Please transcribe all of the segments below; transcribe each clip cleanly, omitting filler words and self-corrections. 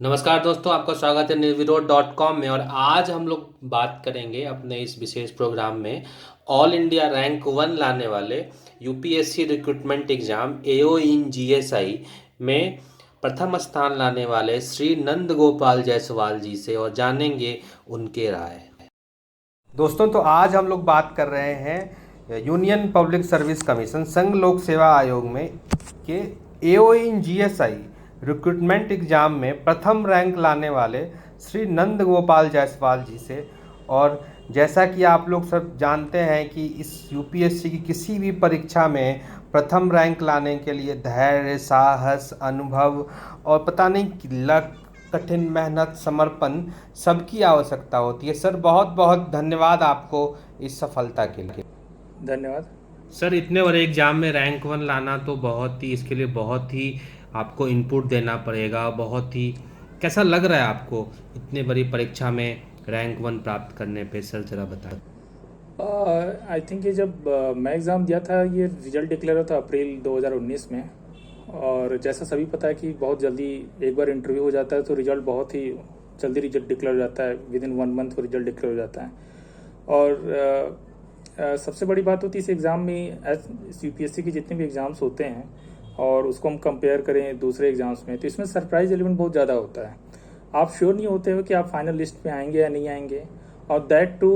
नमस्कार दोस्तों, आपका स्वागत है निर्विरोध.com में। और आज हम लोग बात करेंगे अपने इस विशेष प्रोग्राम में ऑल इंडिया रैंक 1 लाने वाले यूपीएससी रिक्रूटमेंट एग्जाम एओ इन जीएसआई में प्रथम स्थान लाने वाले श्री नंद गोपाल जायसवाल जी से और जानेंगे उनके राय। दोस्तों, तो आज हम लोग बात कर रहे हैं यूनियन पब्लिक सर्विस कमीशन संघ लोक सेवा आयोग में के एओ इन जीएसआई रिक्रूटमेंट एग्जाम में प्रथम रैंक लाने वाले श्री नंद गोपाल जायसवाल जी से। और जैसा कि आप लोग सब जानते हैं कि इस यूपीएससी की किसी भी परीक्षा में प्रथम रैंक लाने के लिए धैर्य, साहस, अनुभव और पता नहीं लक, कठिन मेहनत, समर्पण सबकी आवश्यकता होती है। सर, बहुत बहुत धन्यवाद आपको इस सफलता के लिए। धन्यवाद। सर, इतने बड़े एग्जाम में रैंक 1 लाना तो इसके लिए बहुत ही आपको इनपुट देना पड़ेगा। बहुत ही कैसा लग रहा है आपको इतने बड़ी परीक्षा में रैंक 1 प्राप्त करने पे? सर जरा बताएं। आई थिंक ये जब मैं एग्ज़ाम दिया था, ये रिजल्ट डिक्लेयर हुआ था अप्रैल 2019 में। और जैसा सभी पता है कि बहुत जल्दी एक बार इंटरव्यू हो जाता है तो रिजल्ट बहुत ही जल्दी रिजल्ट डिक्लेयर हो जाता है, विद इन 1 मंथ को रिजल्ट डिक्लेयर हो जाता है। और सबसे बड़ी बात होती है इस एग्ज़ाम में, यूपीएससी के जितने भी एग्ज़ाम्स होते हैं और उसको हम कंपेयर करें दूसरे एग्ज़ाम्स में, तो इसमें सरप्राइज एलिमेंट बहुत ज़्यादा होता है। आप श्योर नहीं होते हो कि आप फाइनल लिस्ट में आएंगे या नहीं आएंगे, और दैट टू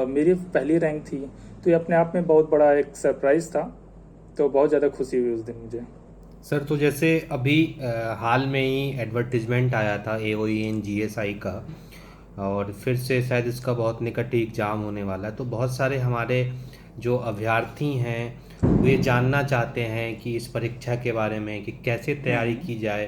मेरी पहली रैंक थी, तो ये अपने आप में बहुत बड़ा एक सरप्राइज था। तो बहुत ज़्यादा खुशी हुई उस दिन मुझे। सर, तो जैसे अभी हाल में ही एडवर्टीजमेंट आया था एओईएन जीएसआई का, और फिर से शायद इसका बहुत निकट ही एग्जाम होने वाला है, तो बहुत सारे हमारे जो अभ्यर्थी हैं वो ये जानना चाहते हैं कि इस परीक्षा के बारे में कि कैसे तैयारी की जाए,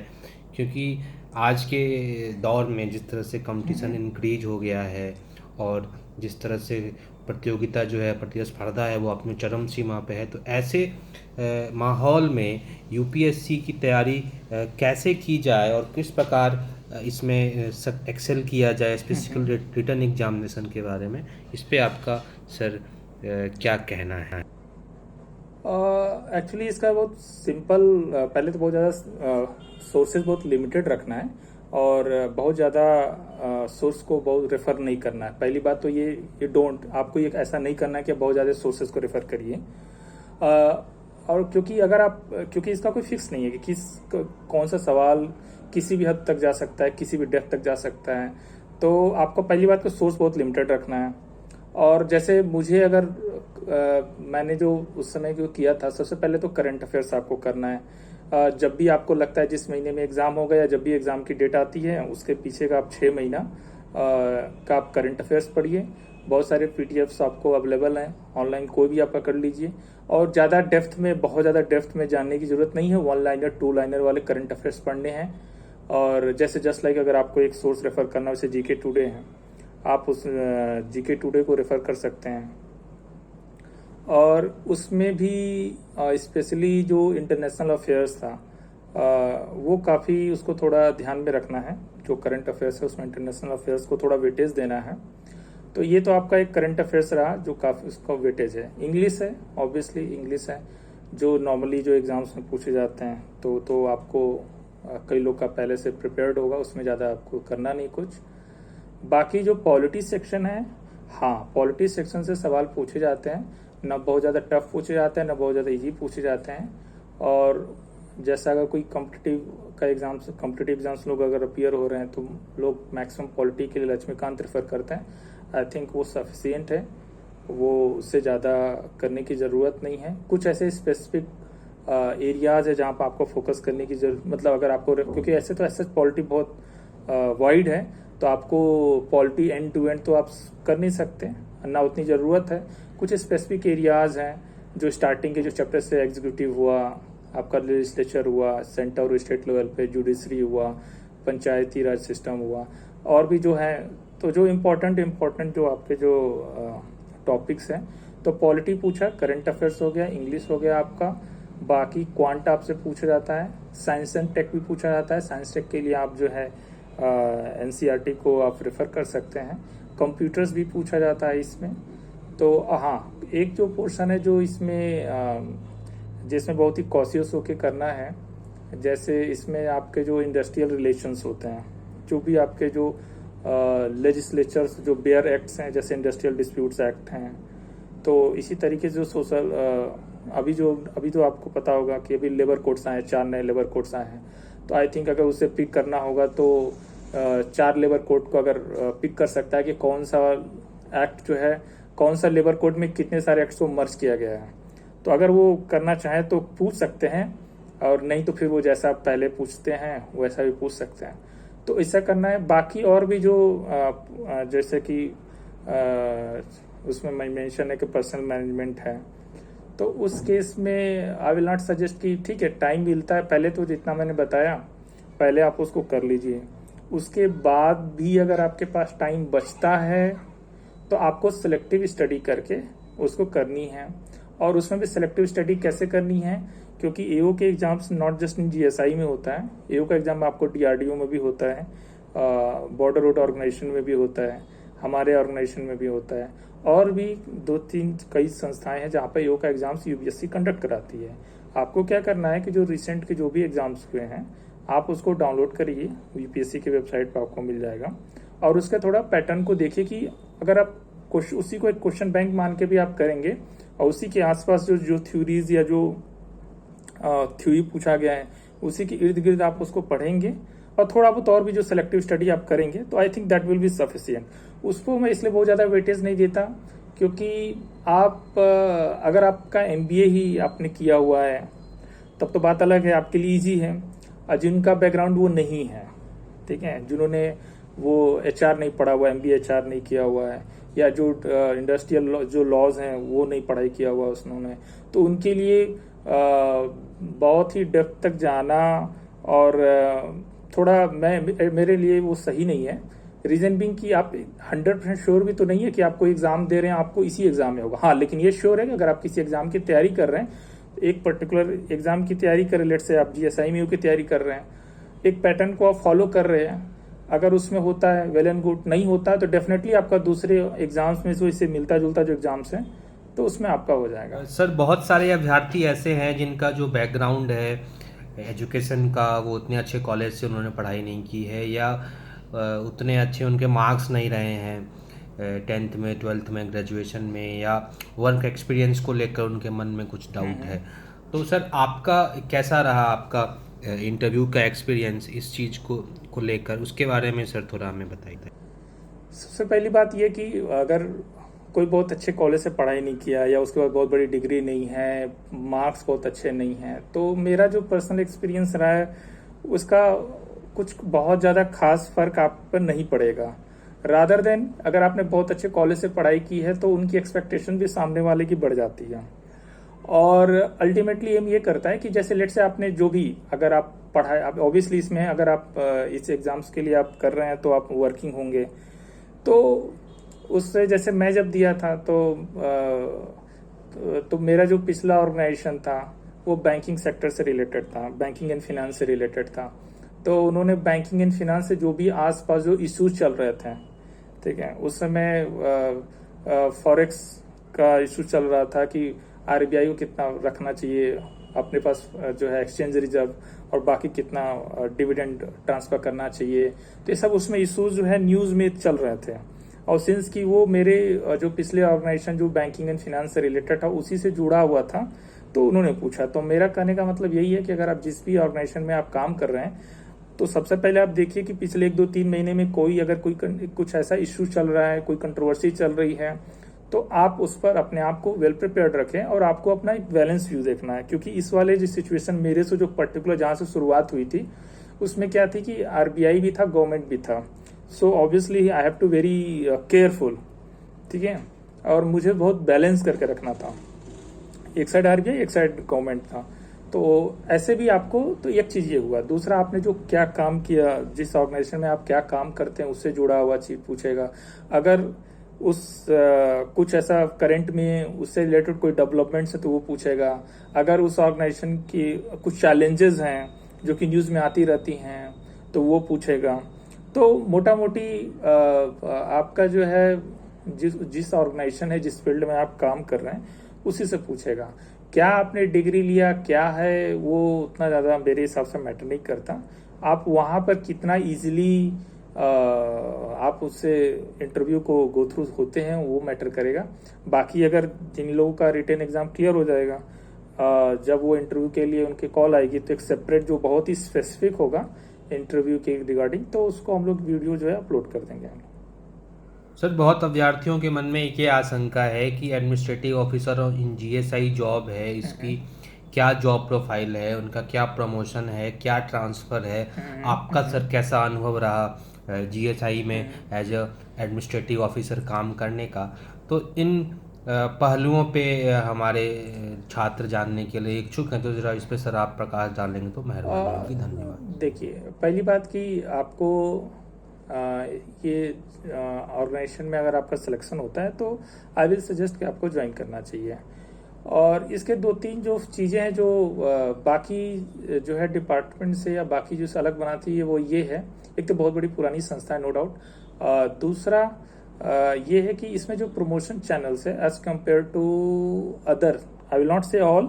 क्योंकि आज के दौर में जिस तरह से कंपटीशन इंक्रीज हो गया है और जिस तरह से प्रतियोगिता जो है, प्रतिस्पर्धा है, वो अपनी चरम सीमा पे है, तो ऐसे माहौल में यूपीएससी की तैयारी कैसे की जाए और किस प्रकार इसमें एक्सेल किया जाए स्पेसिफिकल रिटर्न एग्जामिनेशन के बारे में, इस पे आपका सर क्या कहना है? एक्चुअली इसका बहुत सिंपल, पहले तो बहुत ज़्यादा सोर्सेज बहुत लिमिटेड रखना है और बहुत ज़्यादा सोर्स को बहुत रेफ़र नहीं करना है। पहली बात तो ये डोंट, आपको ये ऐसा नहीं करना है कि बहुत ज़्यादा सोर्सेज को रेफ़र करिए। और क्योंकि इसका कोई फिक्स नहीं है कि कौन सा सवाल किसी भी हद तक जा सकता है, किसी भी डेप्थ तक जा सकता है। तो आपको पहली बात तो सोर्स बहुत लिमिटेड रखना है। और जैसे मुझे अगर मैंने जो उस समय जो किया था, सबसे पहले तो करंट अफेयर्स आपको करना है। जब भी आपको लगता है जिस महीने में एग्ज़ाम होगा या जब भी एग्ज़ाम की डेट आती है, उसके पीछे का आप 6 महीना का आप करंट अफेयर्स पढ़िए। बहुत सारे पीडीएफ्स आपको अवेलेबल हैं ऑनलाइन, कोई भी आप कर लीजिए। और बहुत ज़्यादा डेप्थ में जानने की ज़रूरत नहीं है, 1 लाइनर 2 लाइनर वाले करंट अफेयर्स पढ़ने हैं। और जैसे जस्ट लाइक अगर आपको एक सोर्स रेफ़र करना है, वैसे जीके टुडे है, आप उस जीके टुडे को रेफ़र कर सकते हैं। और उसमें भी स्पेशली जो इंटरनेशनल अफेयर्स था, वो काफ़ी उसको थोड़ा ध्यान में रखना है। जो करंट अफेयर्स है उसमें इंटरनेशनल अफेयर्स को थोड़ा वेटेज देना है। तो ये तो आपका एक करंट अफेयर्स रहा जो काफ़ी उसका वेटेज है। इंग्लिश है, ऑब्वियसली इंग्लिश है, जो नॉर्मली जो एग्ज़ाम्स में पूछे जाते हैं, तो आपको कई लोग का पहले से प्रिपेयर्ड होगा, उसमें ज़्यादा आपको करना नहीं कुछ। बाकी जो पॉलिटी सेक्शन है, हाँ, पॉलिटी सेक्शन से सवाल पूछे जाते हैं, ना बहुत ज़्यादा टफ पूछे जाते हैं, ना बहुत ज़्यादा इजी पूछे जाते हैं। और जैसा अगर कोई कॉम्पिटिटिव एग्जाम्स लोग अगर अपियर हो रहे हैं, तो लोग मैक्सिमम पॉलिटी के लिए लक्ष्मीकांत रेफर करते हैं। आई थिंक वो सफिशियंट है, वो उससे ज़्यादा करने की ज़रूरत नहीं है। कुछ ऐसे स्पेसिफिक एरियाज है जहाँ पर आपको फोकस करने की जरूरत, मतलब अगर आपको, क्योंकि ऐसे पॉलिटी बहुत वाइड है, तो आपको पॉलिटी एंड टू एंड तो आप कर नहीं सकते, ना उतनी ज़रूरत है। कुछ स्पेसिफिक एरियाज हैं जो स्टार्टिंग के जो चैप्टर से एग्जीक्यूटिव हुआ, आपका लेजिस्लेचर हुआ, सेंटर और स्टेट लेवल पे जुडिशरी हुआ, पंचायती राज सिस्टम हुआ, और भी जो है, तो जो इम्पोर्टेंट जो आपके जो टॉपिक्स हैं, तो पॉलिटी पूछा, करंट अफेयर्स हो गया, इंग्लिश हो गया आपका। बाकी क्वांट आपसे पूछा जाता है, साइंस एंड टेक भी पूछा जाता है। साइंस टेक के लिए आप जो है एनसीईआरटी को आप रेफ़र कर सकते हैं। कंप्यूटर्स भी पूछा जाता है इसमें। तो हाँ, एक जो पोर्शन है जो इसमें जिसमें बहुत ही कॉशियस होके करना है, जैसे इसमें आपके जो इंडस्ट्रियल रिलेशंस होते हैं, जो भी आपके जो लेजिस्लेचर्स जो बेयर एक्ट्स हैं, जैसे इंडस्ट्रियल डिस्प्यूट्स एक्ट हैं, तो इसी तरीके से जो सोशल अभी तो आपको पता होगा कि अभी लेबर कोड्स आए, 4 नए लेबर कोड्स आए हैं। तो आई थिंक अगर उसे पिक करना होगा तो 4 लेबर कोड को अगर पिक कर सकता है कि कौन सा एक्ट जो है, कौन सा लेबर कोड में कितने सारे एक्ट्स को मर्ज किया गया है। तो अगर वो करना चाहे तो पूछ सकते हैं, और नहीं तो फिर वो जैसा आप पहले पूछते हैं वैसा भी पूछ सकते हैं। तो ऐसा करना है। बाकी और भी जो जैसे कि उसमें मैं मेंशन है कि पर्सनल मैनेजमेंट है, तो उस केस में आई विल नॉट सजेस्ट कि ठीक है टाइम मिलता है, पहले तो जितना मैंने बताया पहले आप उसको कर लीजिए। उसके बाद भी अगर आपके पास टाइम बचता है तो आपको सिलेक्टिव स्टडी करके उसको करनी है। और उसमें भी सिलेक्टिव स्टडी कैसे करनी है, क्योंकि एओ के exams not just in GSI में होता है, एओ का एग्जाम आपको डीआरडीओ में भी होता है, बॉर्डर रोड ऑर्गेनाइजेशन में भी होता है, हमारे ऑर्गेनाइजेशन में भी होता है, और भी 2-3 कई संस्थाएं हैं जहाँ पे एओ का एग्जाम्स यूपीएससी कंडक्ट कराती है। आपको क्या करना है कि जो रिसेंट के जो भी एग्जाम्स हुए हैं आप उसको डाउनलोड करिए, यूपीएससी की वेबसाइट पर आपको मिल जाएगा, और उसका थोड़ा पैटर्न को देखिए कि अगर आप उसी को एक क्वेश्चन बैंक मान के भी आप करेंगे और उसी के आसपास जो थ्योरीज या जो थ्योरी पूछा गया है उसी के इर्द गिर्द आप उसको पढ़ेंगे और थोड़ा बहुत और भी जो सिलेक्टिव स्टडी आप करेंगे, तो I think that will be sufficient. उसको मैं इसलिए बहुत ज़्यादा वेटेज नहीं देता, क्योंकि आप अगर आपका एमबीए ही आपने किया हुआ है तब तो बात अलग है, आपके लिए ईजी है। और जिनका बैकग्राउंड वो नहीं है, ठीक है, जिन्होंने वो एचआर नहीं पढ़ा हुआ, एमबीए एचआर नहीं किया हुआ है, या जो इंडस्ट्रियल जो लॉज हैं वो नहीं पढ़ाई किया हुआ उन्होंने, तो उनके लिए बहुत ही डेप्थ तक जाना और थोड़ा मेरे लिए वो सही नहीं है। रीजन बिंग कि आप 100% श्योर भी तो नहीं है कि आपको एग्जाम दे रहे हैं आपको इसी एग्जाम में होगा। हाँ, लेकिन ये श्योर है कि अगर आप किसी एग्जाम की तैयारी कर रहे हैं, एक पर्टिकुलर एग्जाम की तैयारी कर रहे हैं, लेट से आप जीएसआई में की तैयारी कर रहे हैं, एक पैटर्न को आप फॉलो कर रहे हैं, अगर उसमें होता है वेल एंड गुड, नहीं होता है तो डेफिनेटली आपका दूसरे एग्जाम्स में जो इससे मिलता जुलता जो एग्जाम्स हैं तो उसमें आपका हो जाएगा। सर बहुत सारे अभ्यर्थी ऐसे हैं जिनका जो बैकग्राउंड है एजुकेशन का, वो उतने अच्छे कॉलेज से उन्होंने पढ़ाई नहीं की है, या उतने अच्छे उनके मार्क्स नहीं रहे हैं 10th में 12th में ग्रेजुएशन में, या वर्क एक्सपीरियंस को लेकर उनके मन में कुछ डाउट है। तो सर आपका कैसा रहा आपका इंटरव्यू का एक्सपीरियंस इस चीज़ को लेकर, उसके बारे में सर थोड़ा हमें बताइए। सबसे पहली बात यह कि अगर कोई बहुत अच्छे कॉलेज से पढ़ाई नहीं किया या उसके बाद बहुत बड़ी डिग्री नहीं है, मार्क्स बहुत अच्छे नहीं हैं, तो मेरा जो पर्सनल एक्सपीरियंस रहा है उसका कुछ बहुत ज़्यादा खास फर्क आप पर नहीं पड़ेगा। रादर देन अगर आपने बहुत अच्छे कॉलेज से पढ़ाई की है तो उनकी एक्सपेक्टेशन भी सामने वाले की बढ़ जाती है, और अल्टीमेटली एम ये करता है कि जैसे लेट से आपने जो भी अगर आप पढ़ाई, आप ऑब्वियसली इसमें अगर आप इस एग्जाम्स के लिए आप कर रहे हैं तो आप वर्किंग होंगे, तो उससे जैसे मैं जब दिया था तो मेरा जो पिछला ऑर्गेनाइजेशन था वो बैंकिंग सेक्टर से रिलेटेड था, बैंकिंग एंड फिनेंस से रिलेटेड था। तो उन्होंने बैंकिंग एंड फिनेंस से जो भी आसपास जो इश्यूज चल रहे थे, ठीक है, उस समय फॉरेक्स का इशू चल रहा था कि आरबीआई को कितना रखना चाहिए अपने पास जो है एक्सचेंज रिजर्व, और बाकी कितना डिविडेंड ट्रांसफर करना चाहिए। तो ये सब उसमें इश्यूज जो है न्यूज़ में चल रहे थे, और सिंस कि वो मेरे जो पिछले ऑर्गेनाइजेशन जो बैंकिंग एंड फिनेंस से रिलेटेड था उसी से जुड़ा हुआ था, तो उन्होंने पूछा। तो मेरा कहने का मतलब यही है कि अगर आप जिस भी ऑर्गेनाइजेशन में आप काम कर रहे हैं तो सबसे पहले आप देखिए कि पिछले 1-2-3 महीने में अगर कोई कुछ ऐसा इश्यू चल रहा है, कोई कंट्रोवर्सी चल रही है, तो आप उस पर अपने आप को वेल प्रिपेयर्ड रखें, और आपको अपना एक बैलेंस व्यू देखना है। क्योंकि इस वाले जो सिचुएशन मेरे से जो पर्टिकुलर जहाँ से शुरुआत हुई थी उसमें क्या थी कि आरबीआई भी था, गवर्नमेंट भी था, so obviously I have to very careful, ठीक है, और मुझे बहुत बैलेंस करके रखना था। एक साइड आरबीआई, एक साइड गवर्नमेंट था, तो ऐसे भी आपको, तो एक चीज ये हुआ। दूसरा, आपने जो क्या काम किया, जिस ऑर्गेनाइजेशन में आप क्या काम करते हैं उससे जुड़ा हुआ चीज पूछेगा। अगर उस कुछ ऐसा करंट में उससे रिलेटेड कोई डेवलपमेंट्स है तो वो पूछेगा। अगर उस ऑर्गेनाइजेशन की कुछ चैलेंजेस हैं जो कि न्यूज़ में आती रहती हैं तो वो पूछेगा। तो मोटा मोटी आपका जो है जिस ऑर्गेनाइजेशन है, जिस फील्ड में आप काम कर रहे हैं उसी से पूछेगा। क्या आपने डिग्री लिया क्या है वो उतना ज़्यादा मेरे हिसाब से मैटर नहीं करता। आप वहाँ पर कितना इजीली आप उससे इंटरव्यू को गो थ्रू होते हैं वो मैटर करेगा। बाकी अगर जिन लोगों का रिटन एग्ज़ाम क्लियर हो जाएगा, जब वो इंटरव्यू के लिए उनके कॉल आएगी तो एक सेपरेट जो बहुत ही स्पेसिफिक होगा इंटरव्यू के रिगार्डिंग, तो उसको हम लोग वीडियो जो है अपलोड कर देंगे हम। सर बहुत अभ्यर्थियों के मन में एक ये आशंका है कि एडमिनिस्ट्रेटिव ऑफिसर और इन जीएसआई जॉब है, इसकी क्या जॉब प्रोफाइल है, उनका क्या प्रमोशन है, क्या ट्रांसफ़र है। आपका सर कैसा अनुभव रहा जीएसआई में एज अ एडमिनिस्ट्रेटिव ऑफिसर काम करने का? तो इन पहलुओं पे हमारे छात्र जानने के लिए इच्छुक हैं, तो ज़रा इस पे सर आप प्रकाश डालेंगे तो मेहरबानी होगी। धन्यवाद। देखिए, पहली बात कि आपको ये ऑर्गेनाइजेशन में अगर आपका सिलेक्शन होता है तो आई विल सजेस्ट कि आपको ज्वाइन करना चाहिए। और इसके दो तीन जो चीज़ें हैं जो बाकी जो है डिपार्टमेंट से या बाकी जो अलग बनाती है वो ये है, एक तो बहुत बड़ी पुरानी संस्था है नो डाउट। दूसरा ये है कि इसमें जो प्रमोशन चैनल्स है as compare to other, I will not say all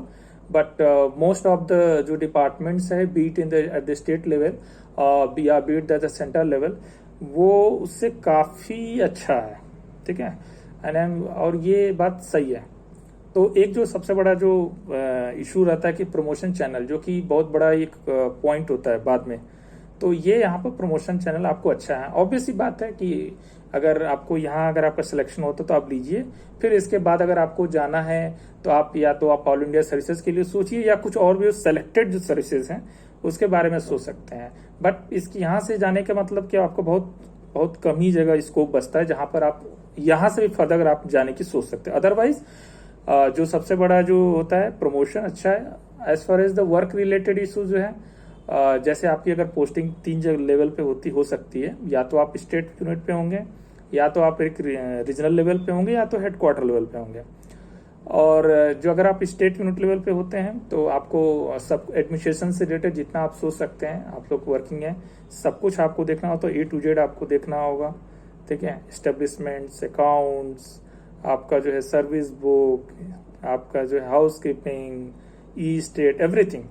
but most of the जो डिपार्टमेंट्स है beat in the at the state level या बीट द सेंट्रल लेवल, वो उससे काफ़ी अच्छा है। ठीक है, और ये बात सही है। तो एक जो सबसे बड़ा जो इशू रहता है कि प्रमोशन चैनल, जो कि बहुत बड़ा एक पॉइंट होता है बाद में, तो ये यहाँ पर प्रमोशन चैनल आपको अच्छा है। ऑब्वियसली बात है कि अगर आपको यहाँ अगर आपका सिलेक्शन होता तो आप लीजिए, फिर इसके बाद अगर आपको जाना है तो आप या तो आप ऑल इंडिया सर्विसेज के लिए सोचिए या कुछ और भी सेलेक्टेड जो सर्विसेज हैं उसके बारे में सोच सकते हैं। बट इसकी यहाँ से जाने का मतलब कि आपको बहुत बहुत कम ही जगह स्कोप बचता है जहाँ पर आप यहाँ से भी फर्दर आप जाने की सोच सकते हैं। अदरवाइज जो सबसे बड़ा जो होता है प्रमोशन अच्छा है। As far as the work related issue जो है, जैसे आपकी अगर पोस्टिंग 3 लेवल पे हो सकती है, या तो आप स्टेट यूनिट पे होंगे, या तो आप एक रीजनल लेवल पे होंगे, या तो हेडक्वार्टर लेवल पे होंगे। और जो अगर आप स्टेट यूनिट लेवल पे होते हैं तो आपको सब एडमिनिस्ट्रेशन से रिलेटेड जितना आप सोच सकते हैं, आप लोग वर्किंग हैं, सब कुछ आपको देखना हो तो A to Z आपको देखना होगा। ठीक है, एस्टेब्लिशमेंट्स, अकाउंट्स, आपका जो है सर्विस बुक, आपका जो है हाउस कीपिंग, ई स्टेट, एवरीथिंग।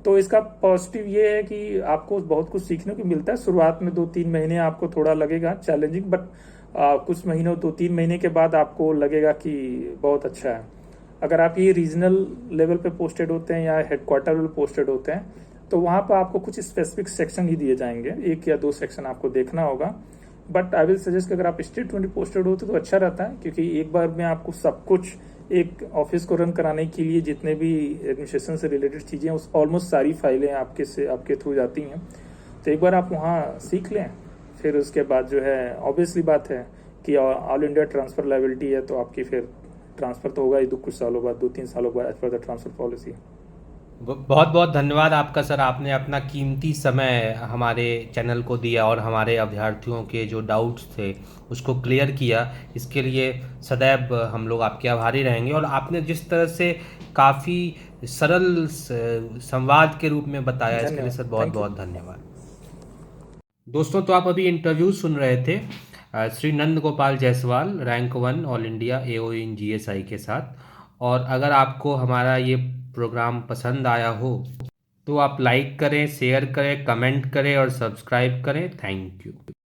तो इसका पॉजिटिव ये है कि आपको बहुत कुछ सीखने को मिलता है। शुरुआत में 2-3 महीने आपको थोड़ा लगेगा चैलेंजिंग, बट कुछ महीनों 2-3 महीने के बाद आपको लगेगा कि बहुत अच्छा है। अगर आप ये रीजनल लेवल पे पोस्टेड होते हैं या हेडक्वार्टर लेवल पोस्टेड होते हैं तो वहाँ पर आपको कुछ स्पेसिफिक सेक्शन ही दिए जाएंगे, 1 या 2 सेक्शन आपको देखना होगा। बट आई विल सजेस्ट कि अगर आप स्टेट यूनिट पोस्टेड होते तो अच्छा रहता है, क्योंकि एक बार में आपको सब कुछ एक ऑफिस को रन कराने के लिए जितने भी एडमिनिस्ट्रेशन से रिलेटेड चीज़ें उस ऑलमोस्ट सारी फाइलें आपके थ्रू जाती हैं। तो एक बार आप वहाँ सीख लें, फिर उसके बाद जो है ऑब्वियसली बात है कि ऑल इंडिया ट्रांसफर लायबिलिटी है तो आपकी फिर ट्रांसफर तो होगा ही कुछ सालों बाद, 2-3 सालों बाद as per the transfer policy. बहुत बहुत धन्यवाद आपका सर, आपने अपना कीमती समय हमारे चैनल को दिया और हमारे अभ्यर्थियों के जो डाउट्स थे उसको क्लियर किया। इसके लिए सदैव हम लोग आपके आभारी रहेंगे। और आपने जिस तरह से काफ़ी सरल संवाद के रूप में बताया, इसके लिए सर बहुत बहुत धन्यवाद। दोस्तों, तो आप अभी इंटरव्यू सुन रहे थे Shri Nand Gopal Jaiswal, rank 1 all India AOE in GSI के साथ। और अगर आपको हमारा ये प्रोग्राम पसंद आया हो तो आप लाइक करें, शेयर करें, कमेंट करें और सब्सक्राइब करें। Thank you.